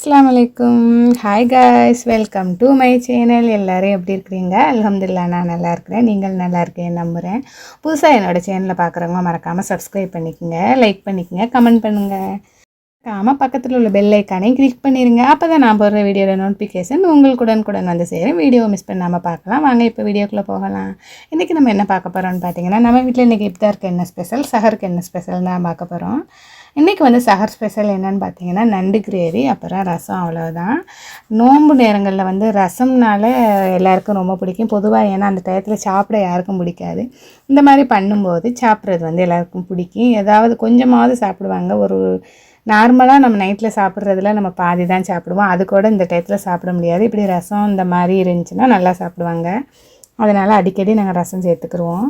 அஸ்ஸலாமுஅலைக்கும். Hi guys, welcome to my channel. எல்லோரும் எப்படி இருக்கிறீங்க? அல்ஹம்துலில்லாஹ் நான் நல்லா இருக்கிறேன். நீங்கள் நல்லா இருக்கேன்னு நம்புகிறேன். புதுசாக என்னோடய சேனலை பார்க்குறவங்க மறக்காமல் சப்ஸ்கிரைப் பண்ணிக்கோங்க, லைக் பண்ணிக்கோங்க, கமெண்ட் பண்ணுங்கள். மறக்காமல் பக்கத்தில் உள்ள பெல் ஐக்கானையும் கிளிக் பண்ணிடுங்க. அப்போ தான் நான் போடுற வீடியோட நோட்டிஃபிகேஷன் உங்களுக்கு உடனுக்குடன் வந்து சேரும். வீடியோ மிஸ் பண்ணாமல் பார்க்கலாம். வாங்க இப்போ வீடியோக்குள்ளே போகலாம். இன்றைக்கி நம்ம என்ன பார்க்க போகிறோம்னு பார்த்தீங்கன்னா, நம்ம வீட்டில் இன்றைக்கி இஃப்தாருக்கு என்ன ஸ்பெஷல், சஹருக்கு என்ன ஸ்பெஷல் தான் பார்க்க போகிறோம். இன்றைக்கி வந்து சஹர் ஸ்பெஷல் என்னென்னு பார்த்தீங்கன்னா, நண்டு கிரேவி, அப்புறம் ரசம், அவ்வளோதான். நோன்பு நேரங்களில் வந்து ரசம்னால எல்லாருக்கும் ரொம்ப பிடிக்கும் பொதுவாக. ஏன்னா அந்த டயத்தில் சாப்பிட யாருக்கும் பிடிக்காது. இந்த மாதிரி பண்ணும்போது சாப்பிட்றது வந்து எல்லாருக்கும் பிடிக்கும். ஏதாவது கொஞ்சமாவது சாப்பிடுவாங்க. ஒரு நார்மலாக நம்ம நைட்டில் சாப்பிட்றதுல நம்ம பாதி தான் சாப்பிடுவோம். அது கூட இந்த டயத்தில் சாப்பிட முடியாது. இப்படி ரசம் இந்த மாதிரி இருந்துச்சுன்னா நல்லா சாப்பிடுவாங்க. அதனால் அடிக்கடி நாங்கள் ரசம் சேர்த்துக்குருவோம்.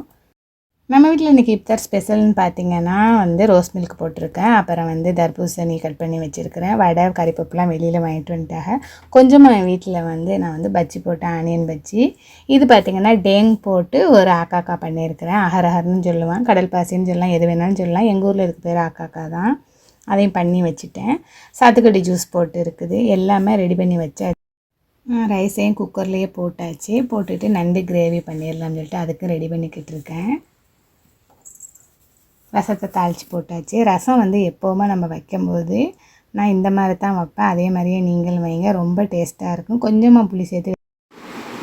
நம்ம வீட்டில் இன்றைக்கி இஃப்தார் ஸ்பெஷல்னு பார்த்திங்கன்னா வந்து ரோஸ் மில்க் போட்டிருக்கேன். அப்புறம் வந்து தர்பூசணி கட் பண்ணி வச்சுருக்கிறேன். வடை, கறிப்பப்புலாம் வெளியில் வாங்கிட்டு வந்துட்டாங்க. கொஞ்சமாக என் வீட்டில் வந்து நான் வந்து பஜ்ஜி போட்டேன், ஆனியன் பஜ்ஜி. இது பார்த்திங்கன்னா டேங் போட்டு ஒரு ஆக்காக்கா பண்ணியிருக்கிறேன். அகரஹர்னு சொல்லுவான், கடல் பாசின்னு சொல்லலாம், எது வேணாலும் சொல்லலாம். எங்கள் ஊரில் இதுக்கு பேர் ஆக்காக்கா தான். அதையும் பண்ணி வச்சுட்டேன். சாத்துக்குடி ஜூஸ் போட்டு இருக்குது. எல்லாமே ரெடி பண்ணி வச்சாச்சு. ரைஸையும் குக்கர்லேயே போட்டாச்சு. போட்டுட்டு நண்டு கிரேவி பண்ணிடலாம்னு சொல்லிட்டு அதுக்கு ரெடி பண்ணிக்கிட்டு இருக்கேன். ரசத்தை தாளித்து போட்டாச்சு. ரசம் வந்து எப்போவுமே நம்ம வைக்கும்போது நான் இந்த மாதிரி தான் வைப்பேன். அதே மாதிரியே நீங்களும் வைங்க, ரொம்ப டேஸ்ட்டாக இருக்கும். கொஞ்சமாக புளி சேர்த்து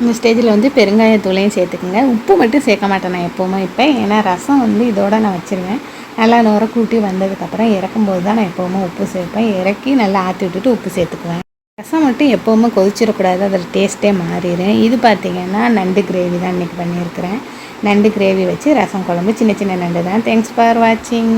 இந்த ஸ்டேஜில் வந்து பெருங்காயத்தூளையும் சேர்த்துக்குங்க. உப்பு மட்டும் சேர்க்க மாட்டேன் நான் எப்போவுமே இப்போ. ஏன்னா ரசம் வந்து இதோட நான் வச்சுருவேன். நல்லா நுர கூட்டி வந்ததுக்கப்புறம் இறக்கும்போது தான் நான் எப்போவுமே உப்பு சேர்ப்பேன். இறக்கி நல்லா ஆற்றி விட்டுட்டு உப்பு சேர்த்துக்குவேன். ரசம் மட்டும் எப்போவுமே கொதிச்சிடக்கூடாது, அதில் டேஸ்ட்டே மாறிடும். இது பார்த்திங்கன்னா நண்டு கிரேவி தான் இன்றைக்கி பண்ணியிருக்கிறேன். நண்டு கிரேவி வச்சு ரசம் குழம்பு. சின்ன சின்ன நண்டு தான். தேங்க்ஸ் ஃபார் வாட்சிங்.